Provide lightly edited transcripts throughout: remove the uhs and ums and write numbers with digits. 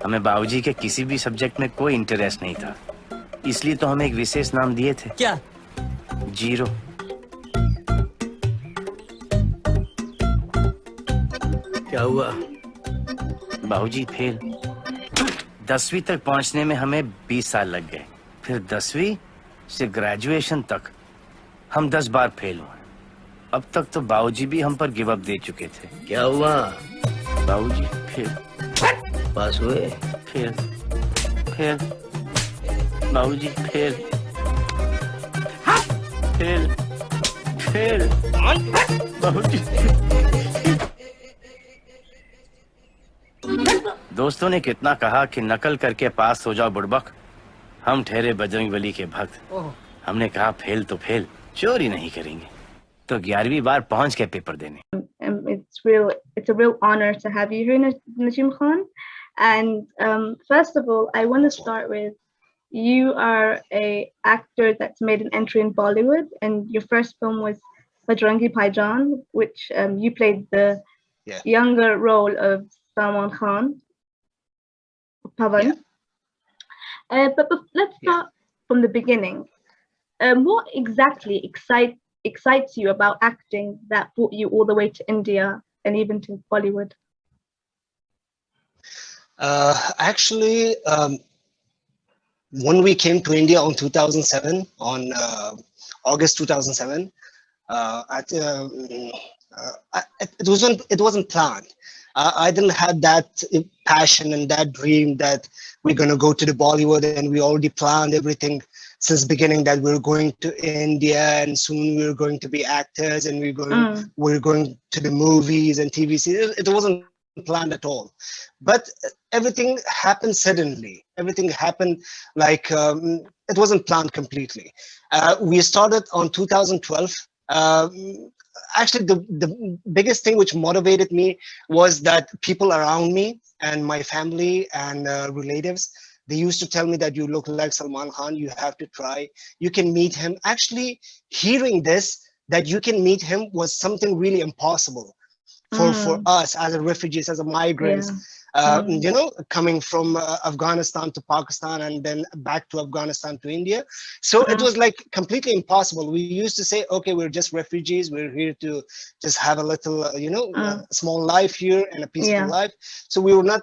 हमें बाबूजी के किसी भी सब्जेक्ट में कोई इंटरेस्ट नहीं था, इसलिए तो हमें एक विशेष नाम दिए थे। क्या? जीरो। क्या हुआ? बाबूजी फेल। 10वीं तक पहुंचने में हमें 20 साल लग गए। फिर 10वीं से ग्रेजुएशन तक हम 10 बार फेल हुए। अब तक तो बाबूजी भी हम पर गिव अप दे चुके थे। क्या हुआ? बाबूजी फेल। पास हुए? फेल। फेल। बाबूजी फेल। फेल। फेल। बाबूजी। दोस्तों ने कितना कहा कि नकल करके पास हो जाओ बुड़बक। हम ठहरे बजरंगबली के भक्त। हमने कहा फेल तो फेल, चोरी नहीं करेंगे। तो 11वीं बार पहुंच के पेपर देने। It's a real honor to have you here, Najeem Khan. And first of all, I want to start with, you are a actor that's made an entry in Bollywood, and your first film was Bajrangi Bhaijaan, which you played the younger role of Salman Khan, Pavan. Yeah. But let's start from the beginning. What exactly excites you about acting that brought you all the way to India and even to Bollywood? Actually, when we came to India on 2007, on August 2007, it wasn't planned. I didn't have that passion and that dream that we're going to go to the Bollywood, and we already planned everything since beginning that we're going to India and soon we're going to be actors and we're going to the movies and TV series. It wasn't planned at all, but everything happened suddenly. Everything happened like it wasn't planned completely. We started on 2012. Actually, the biggest thing which motivated me was that people around me and my family and relatives, they used to tell me that you look like Salman Khan, you have to try, you can meet him. Actually, hearing this, that you can meet him, was something really impossible for us as refugees, as migrants. You know, coming from Afghanistan to Pakistan and then back to Afghanistan to India. So it was like completely impossible. We used to say, okay, we're just refugees. We're here to just have a little, small life here and a peaceful life. So we were not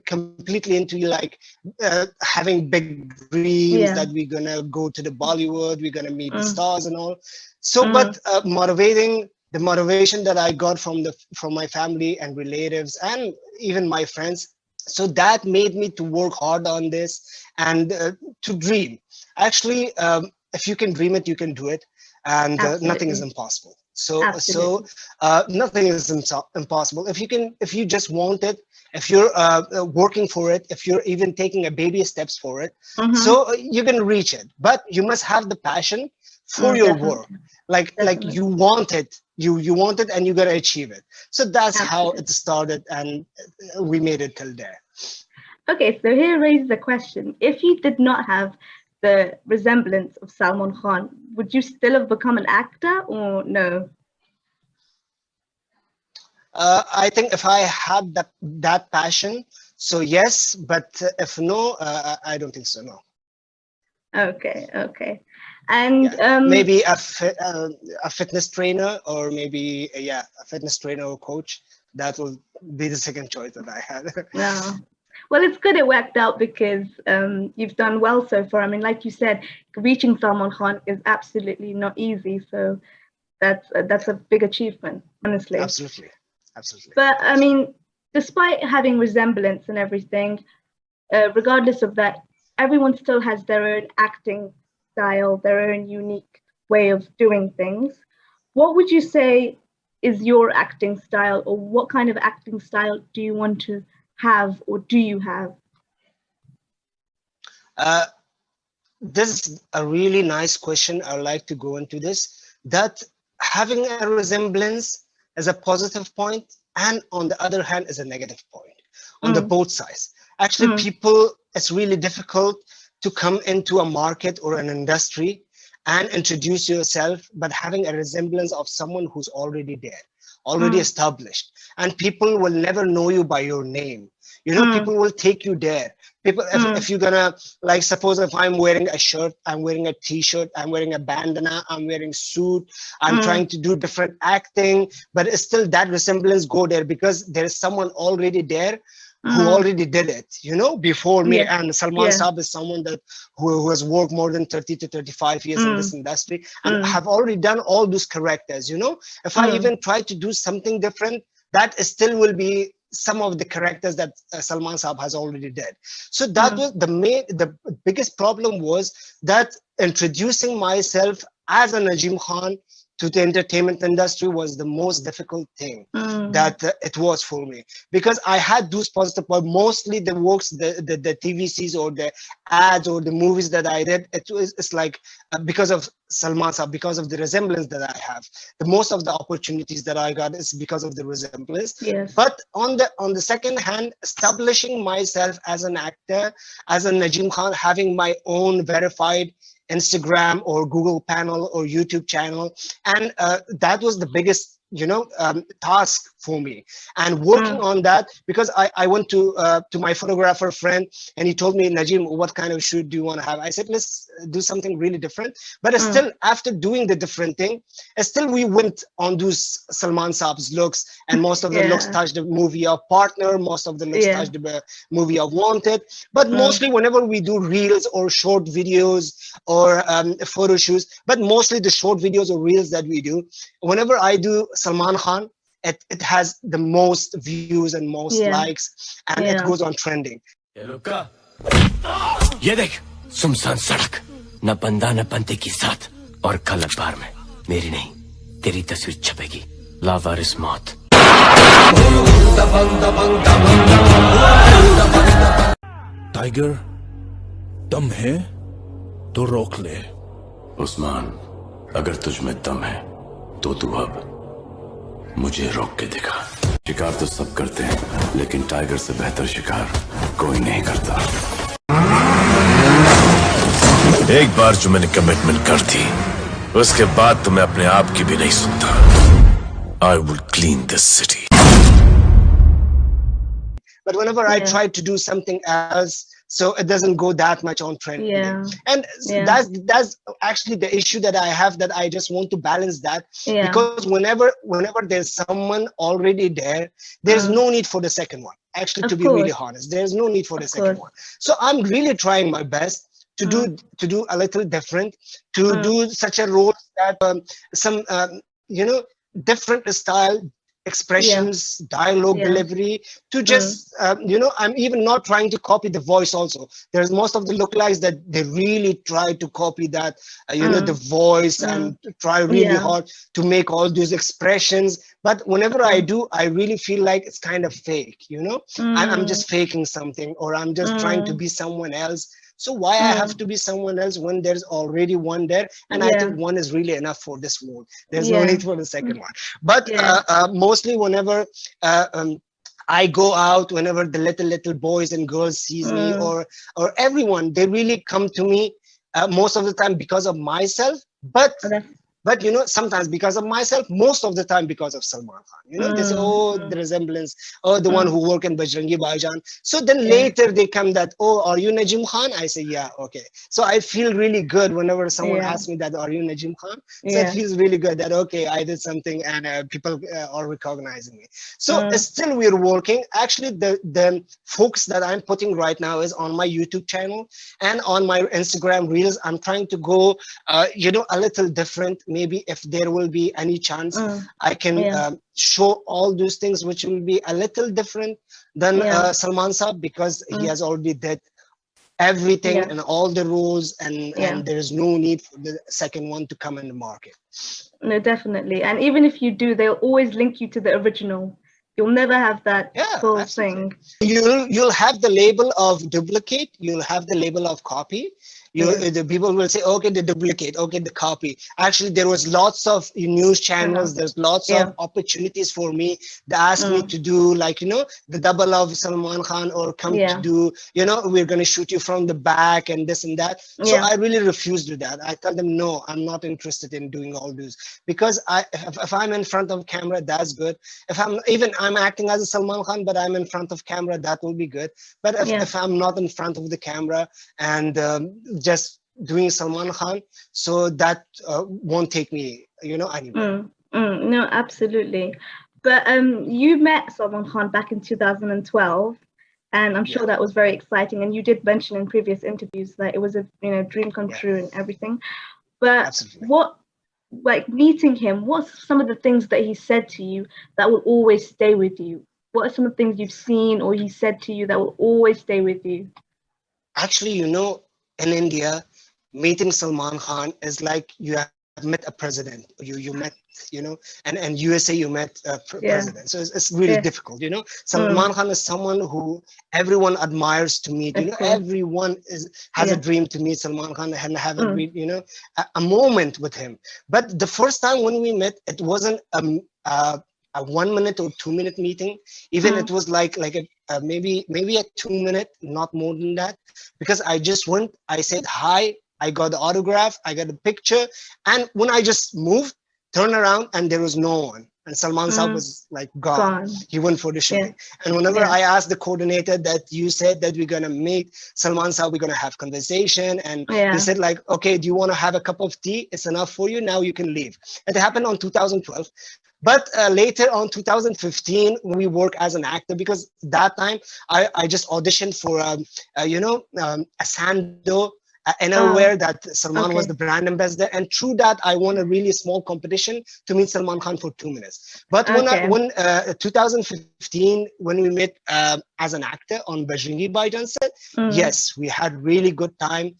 completely into like having big dreams that we're going to go to the Bollywood, we're going to meet the stars and all. So, but the motivation that I got from my family and relatives and even my friends, so that made me to work hard on this and to dream. Actually, if you can dream it, you can do it, and nothing is impossible. So nothing is impossible if you just want it, if you're working for it, if you're even taking a baby steps for it, so you can reach it. But you must have the passion for your work, like you want it, you want it, and you gotta achieve it. So that's how it started, and we made it till there. Okay, so here raises the question: if you did not have the resemblance of Salman Khan, would you still have become an actor or no? I think if I had that passion, so yes, but if no, I don't think so, no. Okay. And maybe a fitness trainer, or maybe a fitness trainer or coach. That will be the second choice that I had. No. Well, it's good it worked out, because you've done well so far. I mean, like you said, reaching Salman Khan is absolutely not easy. So that's a big achievement, honestly. Absolutely. But I mean, despite having resemblance and everything, regardless of that, everyone still has their own acting style, their own unique way of doing things. What would you say is your acting style, or what kind of acting style do you want to have, or do you have? This is a really nice question. I'd like to go into this, that having a resemblance is a positive point, and on the other hand is a negative point, on the both sides. Actually, people, it's really difficult to come into a market or an industry and introduce yourself, but having a resemblance of someone who's already there, already established, and people will never know you by your name. You know, people will take you there. People, if you're gonna, like, suppose if I'm wearing a shirt, I'm wearing a t-shirt, I'm wearing a bandana, I'm wearing suit, I'm trying to do different acting, but it's still that resemblance go there because there is someone already there who already did it, you know, before me. And Salman Saab is someone that who has worked more than 30 to 35 years in this industry and have already done all those characters, you know. If I even try to do something different, that still will be some of the characters that Salman Saab has already did. So that was the biggest problem, was that introducing myself as a Najeem Khan to the entertainment industry was the most difficult thing that it was for me, because I had those positive, but mostly the works, the TVCs or the ads or the movies that I did, it's like because of Salman Saab, because of the resemblance that I have. The most of the opportunities that I got is because of the resemblance. But on the second hand, establishing myself as an actor, as a Najeem Khan, having my own verified Instagram or Google panel or YouTube channel, and that was the biggest, you know, task for me. And working on that, because I went to my photographer friend, and he told me, Najeem, what kind of shoot do you want to have? I said, let's do something really different. But still, after doing the different thing, still we went on those Salman Saab's looks, and most of the looks touched the movie of Partner, most of the looks touched the movie of Wanted. But mostly whenever we do reels or short videos or photo shoots, but mostly the short videos or reels that we do, whenever I do Salman Khan, it has the most views and most likes, and it goes on trending. ये देख, सुनसान सड़क, न बंदा न बंदे की साथ, और कल अखबार में मेरी नहीं, तेरी तस्वीर छपेगी, लावारिस मौत। टाइगर, दम है तो रोक ले। उस्मान, अगर तुझ में दम है तो तू अब मुझे रोक के दिखा। शिकार तो सब करते हैं, लेकिन टाइगर से बेहतर शिकार कोई नहीं करता। एक बार जो मैंने कमिटमेंट कर दी, उसके बाद तो मैं अपने आप की भी नहीं सुनता। I will clean this city. But whenever I try to do something else, so it doesn't go that much on trending. And that's actually the issue that I have, that I just want to balance that, because whenever there's someone already there, there's no need for the second one. Actually, to be really honest, there's no need for the second one. So I'm really trying my best to do a little different, to do such a role that some you know, different style, expressions, dialogue delivery, to just you know, I'm even not trying to copy the voice also. There's most of the lookalikes that they really try to copy that you know, the voice, and try really hard to make all those expressions. But whenever I do, I really feel like it's kind of fake, you know. I'm just faking something, or I'm just trying to be someone else. So why I have to be someone else when there's already one there? And I think one is really enough for this world. There's no need for the second one. But mostly whenever I go out, whenever the little boys and girls sees me, or everyone, they really come to me most of the time because of myself. But you know, sometimes because of myself, most of the time because of Salman Khan. You know, they say, oh, the resemblance, oh, the one who worked in Bajrangi Bhaijaan. So then later they come that, oh, are you Najeem Khan? I say, yeah, okay. So I feel really good whenever someone asks me that, are you Najeem Khan? So it feels really good that, okay, I did something, and people are recognizing me. So still we're working. Actually, the focus that I'm putting right now is on my YouTube channel and on my Instagram reels. I'm trying to go, you know, a little different. Maybe if there will be any chance, I can show all those things which will be a little different than Salman Saab, because he has already did everything and all the rules, and there is no need for the second one to come in the market. No, definitely. And even if you do, they'll always link you to the original. You'll never have that full thing. You'll have the label of duplicate, you'll have the label of copy, The people will say, okay, the duplicate, okay, the copy. Actually, there was lots of news channels. There's lots of opportunities for me. They asked me to do like, the double of Salman Khan, or come to do, we're going to shoot you from the back and this and that. So I really refused to that. I told them, no, I'm not interested in doing all this, because if I'm in front of camera, that's good. If I'm acting as a Salman Khan, but I'm in front of camera, that will be good. But if I'm not in front of the camera and just doing Salman Khan, so that won't take me, anywhere. No, absolutely. But you met Salman Khan back in 2012, and I'm sure that was very exciting. And you did mention in previous interviews that it was a dream come true and everything. But Absolutely. Meeting him, what's some of the things that he said to you that will always stay with you? What are some of the things you've seen or he said to you that will always stay with you? Actually, in India, meeting Salman Khan is like you have met a president. You met, and USA you met a president. So it's really difficult, Salman Khan is someone who everyone admires to meet. Everyone has a dream to meet Salman Khan and have a moment with him. But the first time when we met, it wasn't a 1 minute or 2 minute meeting. Even it was like maybe a 2 minute, not more than that, because I just went, I said hi, I got the autograph, I got the picture, and when I just moved, turned around, and there was no one, and Salman Saab was like gone. He went for the shooting. And whenever I asked the coordinator that you said that we're gonna meet Salman Saab, we're gonna have conversation, and they said like, okay, do you want to have a cup of tea? It's enough for you. Now you can leave. It happened on 2012. But later on 2015, we work as an actor, because that time I just auditioned for a Sando innerwear that Salman was the brand ambassador, and through that I won a really small competition to meet Salman Khan for 2 minutes. But when 2015, when we met as an actor on Bajrangi Baijan set, yes, we had really good time.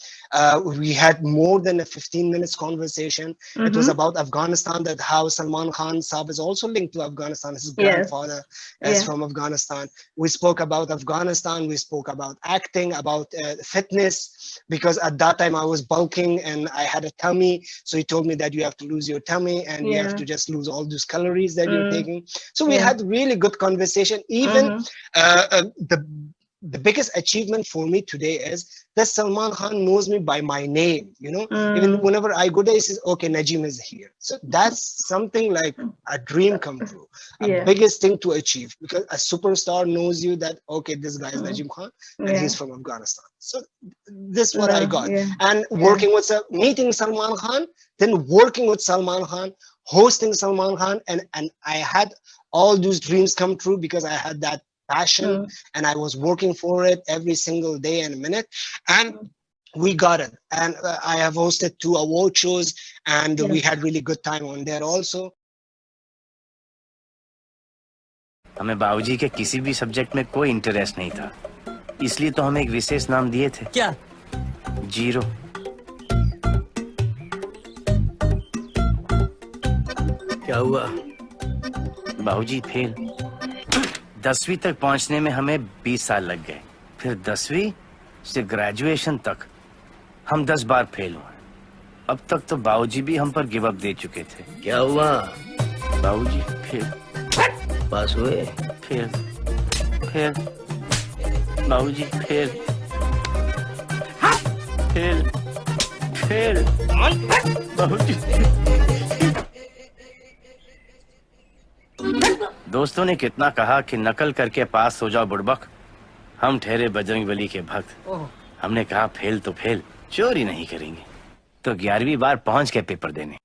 We had more than a 15 minutes conversation. It was about Afghanistan, that how Salman Khan Saab is also linked to Afghanistan. His grandfather is from Afghanistan. We spoke about Afghanistan. We spoke about acting, about fitness, because at that time I was bulking and I had a tummy. So he told me that you have to lose your tummy and you have to just lose all those calories that you're taking. So we had really good conversation. Even the biggest achievement for me today is that Salman Khan knows me by my name, even whenever I go there, he says, okay, Najeem is here. So that's something like a dream come true, biggest thing to achieve, because a superstar knows you that, okay, this guy is Najeem Khan and he's from Afghanistan. So this is what I got. And working with, meeting Salman Khan, then working with Salman Khan, hosting Salman Khan, and I had all those dreams come true because I had that passion and I was working for it every single day and minute, and we got it. And I have hosted 2 award shows, and we had really good time on there also. हमें बाबूजी के किसी भी subject में कोई interest नहीं था, इसलिए तो हमें एक विशेष नाम दिए थे। क्या? जीरो। क्या हुआ? बाबूजी फेल। 10वीं तक पहुंचने में हमें 20 साल लग गए। फिर 10वीं से ग्रेजुएशन तक हम 10 बार फेल हुए। अब तक तो बाबूजी भी हम पर गिव अप दे चुके थे। क्या हुआ? बाबूजी फेल। पास हुए? फेल। फेल। बाबूजी फेल। फेल। फेल। बाबूजी। दोस्तों ने कितना कहा कि नकल करके पास हो जाओ बुड़बक। हम ठहरे बजरंगबली के भक्त। हमने कहा फेल तो फेल, चोरी नहीं करेंगे। तो 11वीं बार पहुंच गए पेपर देने।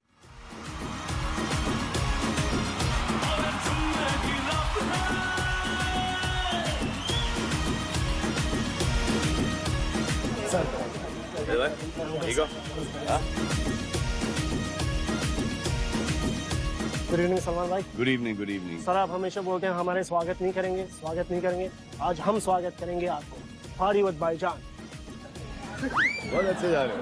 गुड इवनिंग सलमान भाई। Good evening, good evening. Sir आप हमेशा बोलते हैं हमारे स्वागत नहीं करेंगे। आज हम स्वागत करेंगे आपको हॉलीवुड भाईजान। बहुत अच्छे जा रहे हो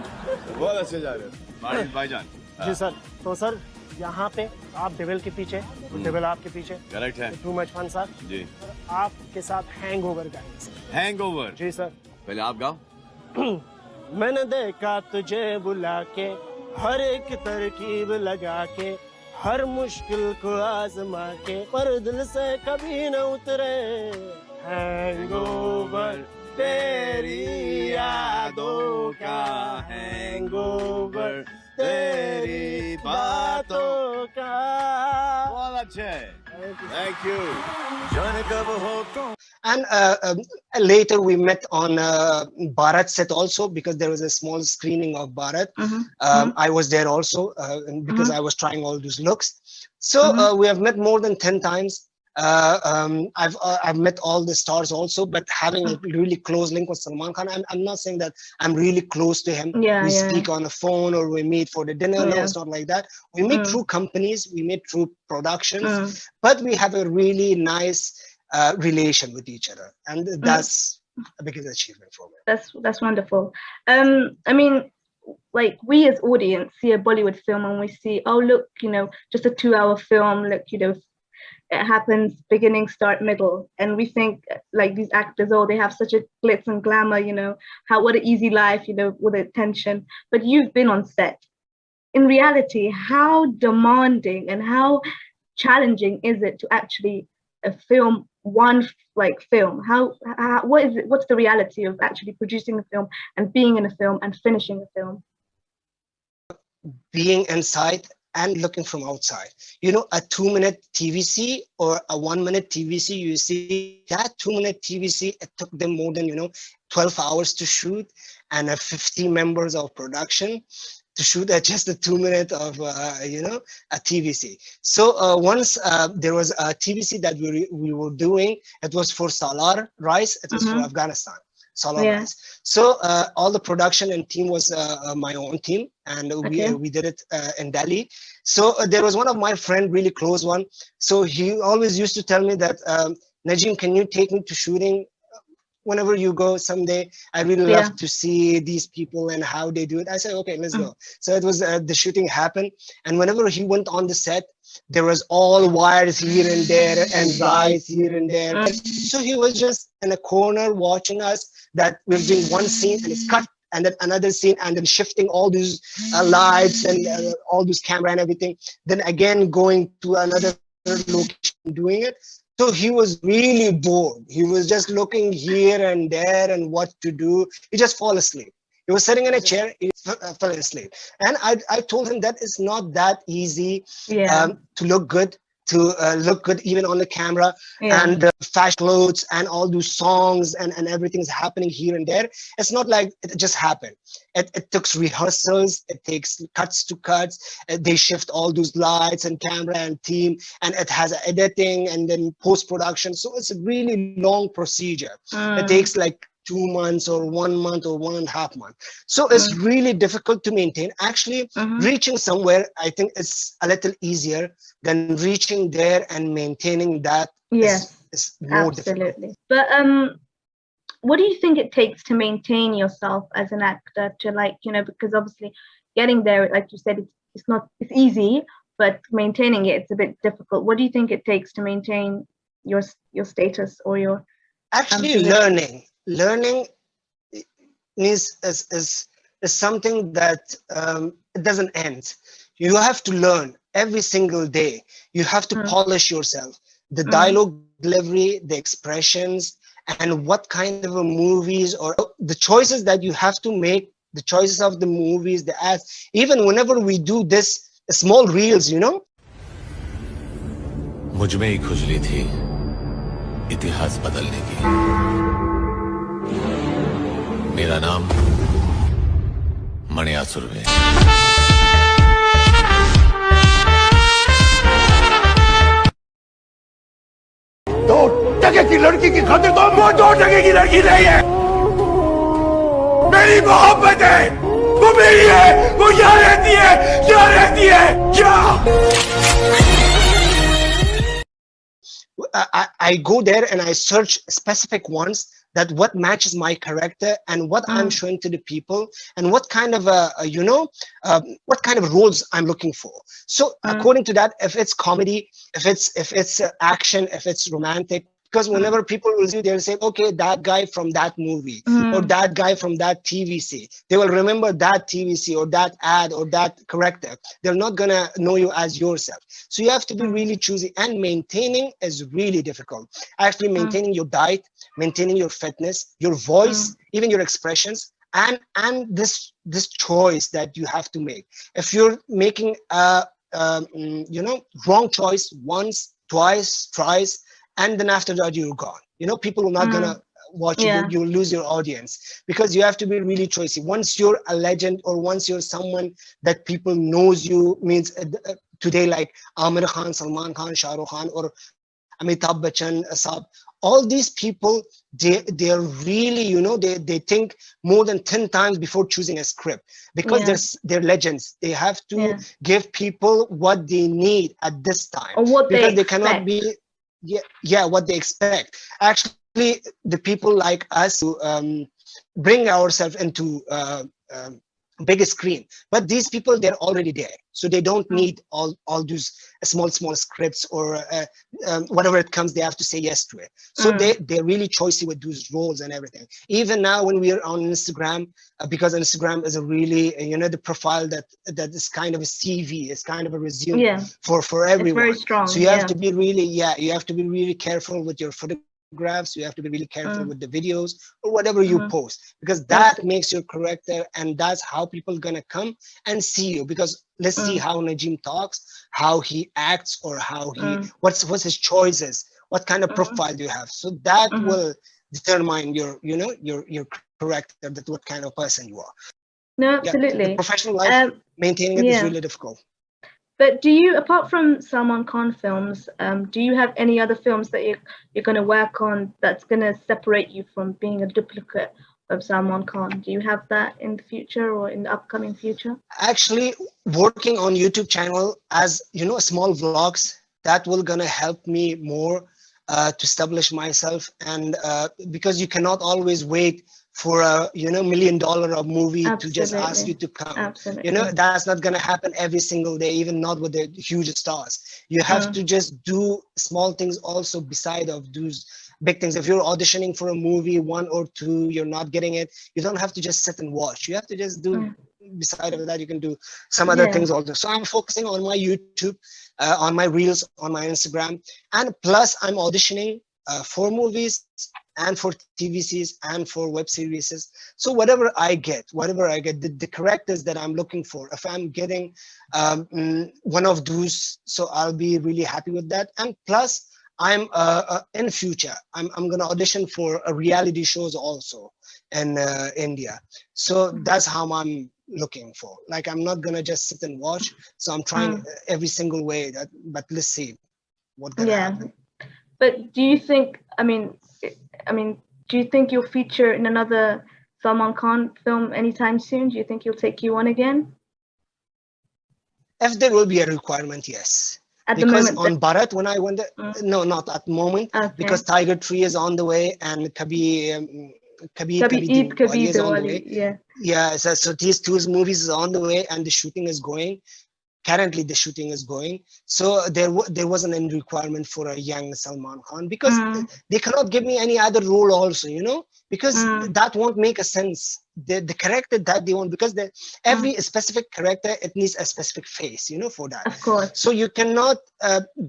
हॉलीवुड भाईजान। जी सर। तो सर यहाँ पे आप डेविल के पीछे, डेविल आपके पीछे। करेक्ट है। Too much fun sir. जी। आपके साथ हैंगओवर गाएंगे सर। हैंगओवर? जी सर। पहले आप गाओ। मैंने देखा तुझे बुला के, हर एक तरकीब लगा के, हर मुश्किल को आजमा के, पर दिल से कभी न उतरे हैंगओवर, तेरी यादों का हैंगओवर, तेरी बातों का। बहुत अच्छे, थैंक यू। जाने कब हो कौन। And later we met on Bharat set also, because there was a small screening of Bharat. I was there also because I was trying all those looks. So we have met more than 10 times. I've met all the stars also, but having a really close link with Salman Khan, I'm not saying that I'm really close to him. We speak on the phone or we meet for the dinner. No, it's not like that. We meet through companies, we meet through productions, but we have a really nice relation with each other, and that's a biggest achievement for me. That's wonderful. I mean, like, we as audience see a Bollywood film and we see, oh look, you know, just a 2-hour film, look, you know, it happens beginning, start, middle, and we think like these actors, oh, they have such a glitz and glamour, you know, what an easy life, you know, with attention. But you've been on set. In reality, how demanding and how challenging is it to actually film one like film? What's the reality of actually producing a film and being in a film and finishing a film? Being inside and looking from outside, you know, a 2-minute TVC or a 1-minute TVC, you see that 2-minute TVC, it took them more than, you know, 12 hours to shoot, and 50 members of production to shoot at just a 2-minute of you know, a TVC. So once there was a TVC that we were doing, it was for Salar rice, it was for Afghanistan. Salar rice. So all the production and team was my own team, and we did it in Delhi. So there was one of my friend, really close one. So he always used to tell me that, Najeem, can you take me to shooting whenever you go someday? I really love to see these people and how they do it. I said, okay, let's go. So it was the shooting happened, and whenever he went on the set, there was all wires here and there and lights here and there. So he was just in a corner watching us, that we're doing one scene and it's cut, and then another scene, and then shifting all these lights and all this camera and everything, then again going to another location doing it. So he was really bored. He was just looking here and there and what to do. He just fall asleep. He was sitting in a chair, he fell asleep. And I told him that it's not that easy to look good, even on the camera, and fashion clothes and all those songs and everything is happening here and there. It's not like it just happened. It takes rehearsals, it takes cuts to cuts, they shift all those lights and camera and team, and it has editing and then post-production. So it's a really long procedure. It takes like 2 months or 1 month or 1.5 months. So it's really difficult to maintain. Actually, reaching somewhere, I think it's a little easier than reaching there and maintaining that. Yes, is more absolutely. difficult. But what do you think it takes to maintain yourself as an actor, to, like, you know, because obviously getting there, like you said, it's easy, but maintaining it's a bit difficult. What do you think it takes to maintain your status or your actually learning is something that it doesn't end. You have to learn every single day. You have to polish yourself, the dialogue delivery, the expressions, and what kind of a movies or the choices that you have to make, the choices of the movies, the ads. Even whenever we do this small reels, you know. मुझ में ही खुजली थी इतिहास बदलने की। मेरा नाम मणियासुर है। 2 टके की लड़की की खातिर तो वो 2 टके की लड़की नहीं है। मेरी मोहब्बत है, वो मेरी है, वो यहाँ रहती है क्या? I go there and I search specific ones, that what matches my character and what I'm showing to the people, and what kind of what kind of roles I'm looking for. So according to that, if it's comedy, if it's action, if it's romantic, because whenever people will see, they'll say, okay, that guy from that movie or that guy from that TVC. They will remember that TVC or that ad or that character. They're not gonna know you as yourself. So you have to be really choosy, and maintaining is really difficult. Actually, maintaining your diet, maintaining your fitness, your voice, even your expressions, and this choice that you have to make. If you're making a wrong choice once, twice, thrice, and then after that you're gone. People are not gonna watch you. You'll lose your audience, because you have to be really choosy. Once you're a legend, or once you're someone that people knows you, means today like Amir Khan, Salman Khan, Shah Rukh Khan, or Amitabh Bachchan, Asab, all these people, they're really, they think more than 10 times before choosing a script, because they're legends. They have to give people what they need at this time, or what because they they cannot be, what they expect. Actually, the people like us who bring ourselves into big screen, but these people, they're already there, so they don't need all those small scripts, or whatever it comes, they have to say yes to it. So they're really choosy with those roles and everything. Even now when we are on Instagram, because Instagram is a really, the profile that is kind of a CV, it's kind of a resume for everyone. It's very strong. So you have to be really, you have to be really careful with your photographs. You have to be really careful with the videos or whatever you post, because that makes your character, and that's how people gonna come and see you. Because let's see how Najeem talks, how he acts, or how he what's his choices, what kind of profile do you have. So that will determine your character, that what kind of person you are. No, absolutely. The professional life, maintaining it is really difficult. But do you, apart from Salman Khan films, do you have any other films that you're going to work on that's going to separate you from being a duplicate of Salman Khan? Do you have that in the future, or in the upcoming future? Actually, working on YouTube channel as, small vlogs, that will gonna help me more to establish myself. And because you cannot always wait for a $1 million movie to just ask you to come. Absolutely. That's not gonna happen every single day, even not with the huge stars. You have to just do small things also beside of those big things. If you're auditioning for a movie, 1 or 2, you're not getting it, you don't have to just sit and watch. You have to just do beside of that, you can do some other things also. So I'm focusing on my YouTube, on my reels, on my Instagram, and plus I'm auditioning for movies and for TVCs and for web series. So whatever I get, the characters that I'm looking for, if I'm getting one of those, so I'll be really happy with that. And plus I'm in future, I'm gonna audition for a reality shows also in India. So that's how I'm looking for. Like, I'm not gonna just sit and watch. So I'm trying every single way that, but let's see what gonna happen. But do you think, I mean, do you think you'll feature in another Salman Khan film anytime soon? Do you think he'll take you on again? If there will be a requirement, yes. At because the moment, on Bharat, when I went there, no, not at the moment, because Tiger 3 is on the way, and Kabhi Diwali is on the way. Yeah, so these two movies is on the way, and the shooting is going. Currently, the shooting is going. So there wasn't any requirement for a young Salman Khan, because they cannot give me any other role also, because that won't make a sense. The character that they want, because every specific character, it needs a specific face, for that. Of course. So you cannot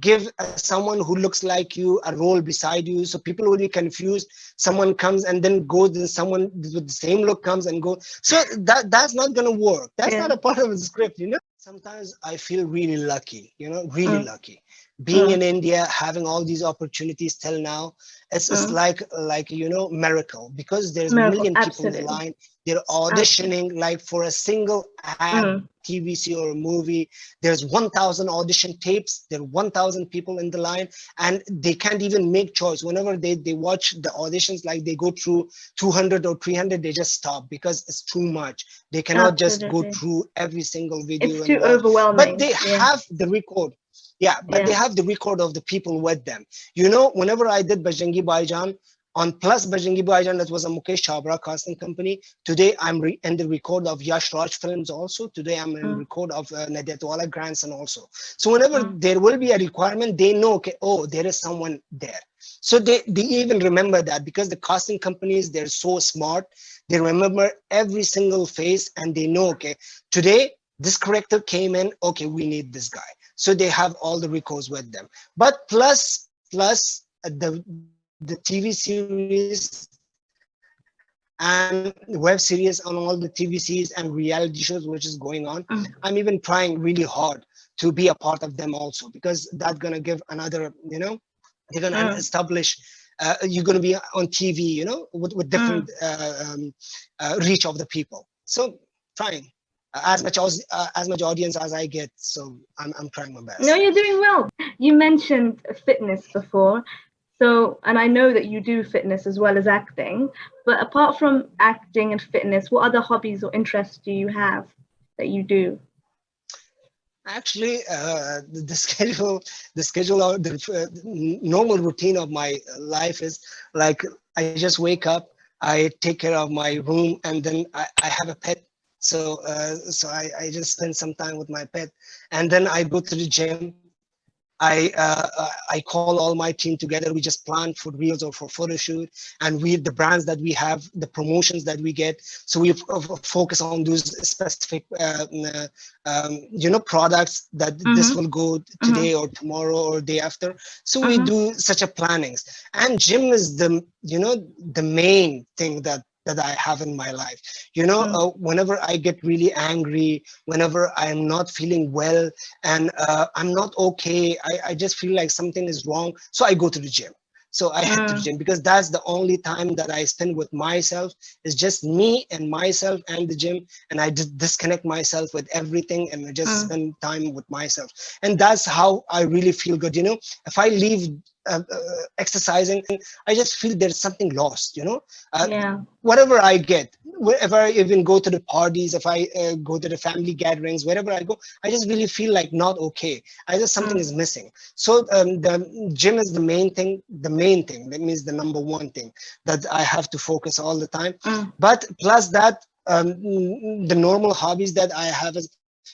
give someone who looks like you a role beside you. So people will be confused. Someone comes and then goes, and someone with the same look comes and goes. So that's not going to work. That's not a part of the script, Sometimes I feel really lucky, really lucky. Being in India, having all these opportunities till now, it's like miracle, because there's a million people in the line. They're auditioning like for a single ad, TVC or a movie. There's 1,000 audition tapes. There are 1,000 people in the line, and they can't even make choice. Whenever they watch the auditions, like they go through 200 or 300, they just stop because it's too much. They cannot just go through every single video. It's too overwhelming. But they have the record. They have the record of the people with them. Whenever I did Bajrangi Bhaijaan, on Plus Bajrangi Bhaijaan, that was a Mukesh Chabra casting company. Today, I'm in the record of Yash Raj Films also. Today, I'm in the record of Nadeetwala Grandson also. So whenever there will be a requirement, they know, okay, oh, there is someone there. So they even remember that, because the casting companies, they're so smart. They remember every single face, and they know, okay, today this character came in, okay, we need this guy. So they have all the records with them. But plus the TV series and web series on all the TV series and reality shows which is going on, I'm even trying really hard to be a part of them also, because that's gonna give another, they're gonna establish. You're gonna be on TV, with different reach of the people. So trying as much audience as I get. So I'm trying my best. No, you're doing well. You mentioned fitness before. So, and I know that you do fitness as well as acting, but apart from acting and fitness, what other hobbies or interests do you have that you do? Actually, the schedule or the normal routine of my life is like, I just wake up, I take care of my room, and then I have a pet. So I just spend some time with my pet, and then I go to the gym. I call all my team together. We just plan for reels or for photo shoot, and the brands that we have, the promotions that we get. So we focus on those specific, products that this will go today or tomorrow or day after. So we do such a plannings. And gym is the main thing that I have in my life. Whenever I get really angry, whenever I'm not feeling well, and I'm not okay, I just feel like something is wrong. So I go to the gym. So I head to the gym, because that's the only time that I spend with myself. It's just me and myself and the gym, and I disconnect myself with everything, and I just spend time with myself. And that's how I really feel good. If I leave exercising, I just feel there's something lost. Whatever I get, wherever I even go to the parties, if I go to the family gatherings, wherever I go, I just really feel like not okay. I just something is missing. So the gym is the main thing. That means the number one thing that I have to focus all the time. But plus that, the normal hobbies that I have is,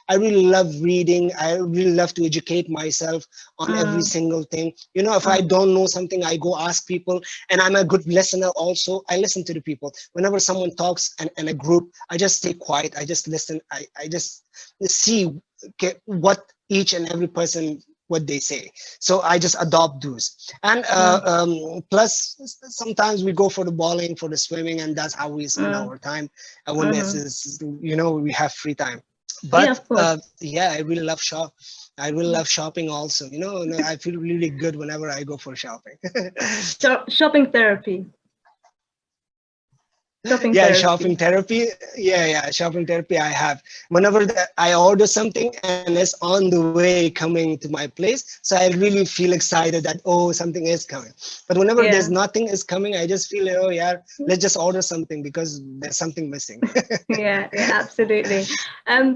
I really love reading. I really love to educate myself on every single thing. If I don't know something, I go ask people, and I'm a good listener also. I listen to the people. Whenever someone talks in a group, I just stay quiet. I just listen. I just see what each and every person, what they say. So I just adopt those. And plus, sometimes we go for the bowling, for the swimming, and that's how we spend our time when we have free time. But I really love I really love shopping also. And I feel really good whenever I go for shopping. Shopping therapy. Shopping therapy. Shopping therapy I have. Whenever I order something and it's on the way coming to my place, so I really feel excited that, something is coming. But whenever there's nothing is coming, I just feel, let's just order something because there's something missing. yeah, absolutely.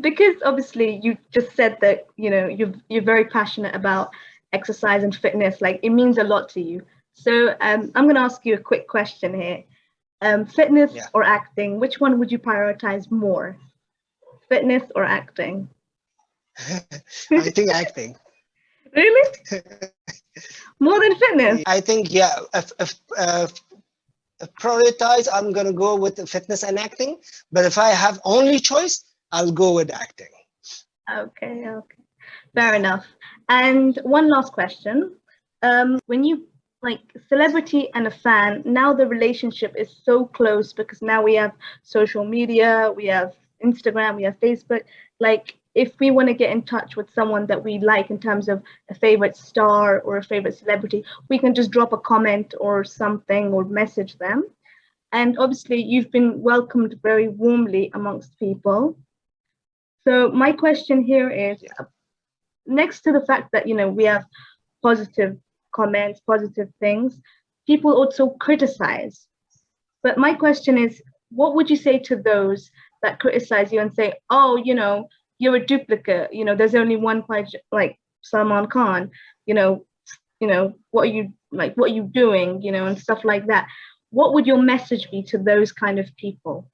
Because obviously you just said that, you're very passionate about exercise and fitness. Like, it means a lot to you. So I'm going to ask you a quick question here. Fitness or acting, which one would you prioritize more? Fitness or acting? I think acting. Really? More than fitness? I think, if prioritize, I'm going to go with fitness and acting. But if I have only choice, I'll go with acting. Okay. Fair enough. And one last question. When you celebrity and a fan, now the relationship is so close, because now we have social media, we have Instagram, we have Facebook. Like, if we want to get in touch with someone that we like in terms of a favorite star or a favorite celebrity, we can just drop a comment or something or message them. And obviously you've been welcomed very warmly amongst people. So my question here is, next to the fact that, we have positive comments, positive things, people also criticize. But my question is, what would you say to those that criticize you and say, you're a duplicate, there's only one like Salman Khan, what are you doing, and stuff like that? What would your message be to those kind of people?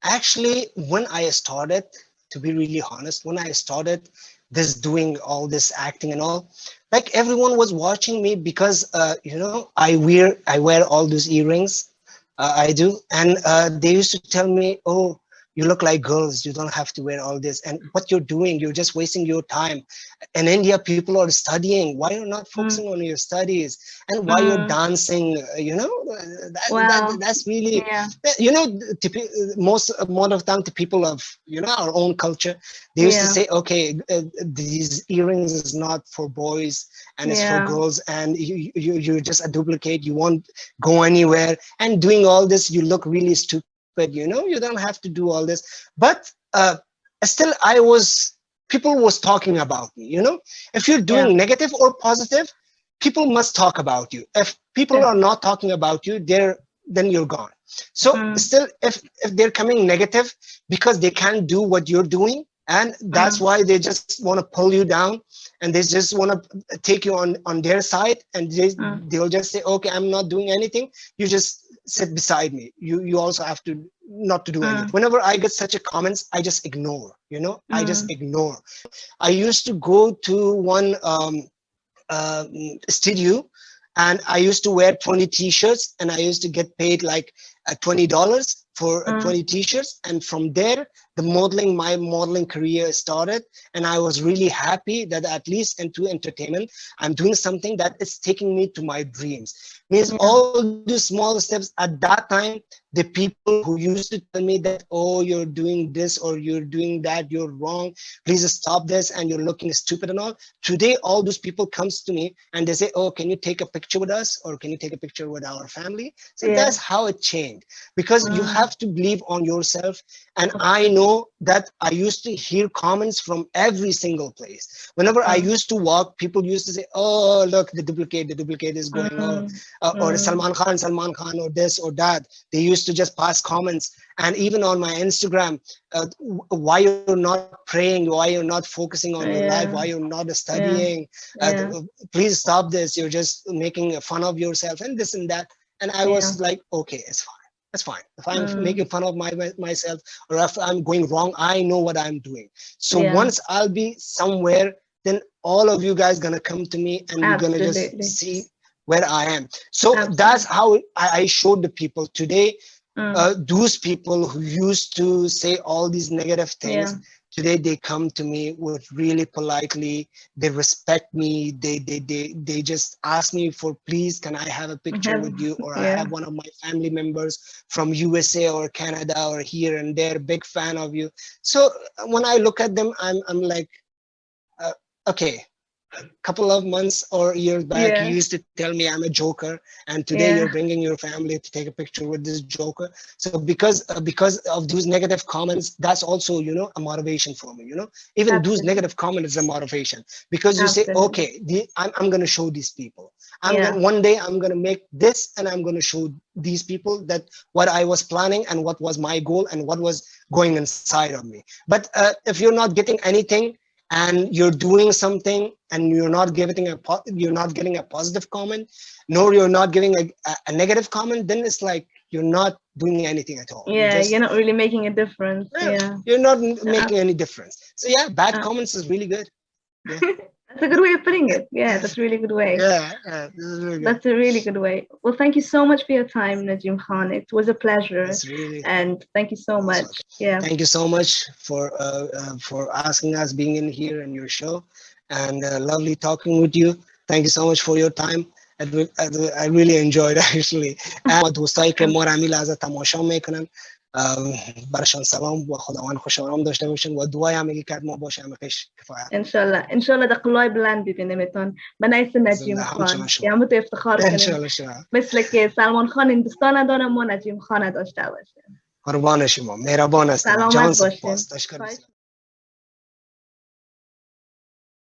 Actually, when I started, to be really honest, when I started, this doing all this acting and all. Like everyone was watching me because I wear all those earrings. I do, and they used to tell me, "Oh, you look like girls. You don't have to wear all this. And what you're doing, you're just wasting your time. In India, people are studying. Why you're not focusing on your studies? And why you're dancing? Wow. That's really, Yeah. most of the time, the people of our own culture, they used to Yeah. say, okay, these earrings is not for boys and it's for Yeah. girls, and you're just a duplicate. You won't go anywhere. And doing all this, you look really stupid. You don't have to do all this. But still, people was talking about me. If you're doing Yeah. negative or positive, people must talk about you. If people are not talking about you, then you're gone. So still, if they're coming negative because they can't do what you're doing, and that's why they just want to pull you down, and they just want to take you on their side, and they'll just say, okay, I'm not doing anything, you just sit beside me. You also have to not to do anything. Whenever I get such a comments, I just ignore. I just ignore. I used to go to one studio, and I used to wear 20 t-shirts, and I used to get paid like $20 for 20 t-shirts. And from there, my modeling career started. And I was really happy that at least into entertainment, I'm doing something that is taking me to my dreams. Means all these small steps at that time, the people who used to tell me that, oh, you're doing this or you're doing that, you're wrong, please stop this, and you're looking stupid and all. Today, all those people comes to me and they say, oh, can you take a picture with us, or can you take a picture with our family? So that's how it changed, because you have to believe on yourself. And I know that I used to hear comments from every single place. Whenever I used to walk, people used to say, oh, look, the duplicate is going on. Or Salman Khan, or this or that. They used to just pass comments. And even on my Instagram, why you're not praying, why you're not focusing on your life, why you're not studying, please stop this, you're just making fun of yourself and this and that. And I was like, okay, it's fine. That's fine. If I'm making fun of myself, or if I'm going wrong, I know what I'm doing. So once I'll be somewhere, then all of you guys gonna come to me, and you're gonna just see where I am. So that's how I showed the people today. Those people who used to say all these negative things, today they come to me with really politely. They respect me. They just ask me for, please, can I have a picture with you? Or I have one of my family members from USA or Canada or here and there, big fan of you. So when I look at them, I'm like, okay. A couple of months or years back, you used to tell me I'm a joker, and today you're bringing your family to take a picture with this joker. So because of those negative comments, that's also a motivation for me. Even those negative comments is a motivation, because you say, okay, I'm gonna show these people. One day I'm gonna make this, and I'm gonna show these people that what I was planning and what was my goal and what was going inside of me. But if you're not getting anything, and you're doing something and you're not getting a positive comment, nor you're not giving a negative comment, then it's like you're not doing anything at all. You're not really making a difference. You're not making any difference. So bad comments is really good. That's a good way of putting it. That's a really good way. This is really good. That's a really good way. Well, thank you so much for your time, Najeem Khan. It was a pleasure. And thank you so much. Thank you so much for asking us, being in here in your show, and lovely talking with you. Thank you so much for your time. I really enjoyed actually. دوستایی که ما را همی لحظه تماشا میکنن، برشان سلام و خداوند خوش آرام داشته باشین و دعای همگی کرد ما باشه همش کفایت. ان شاء الله دقلای بلند ببینیمتون. بنایس نجیم خان که همون تو افتخار کنیم مثل که سلمان خان هندوستان نداره، ما نجیم خان داشته باشیم. قربان شما، مهربان هستید. سلامت باشین.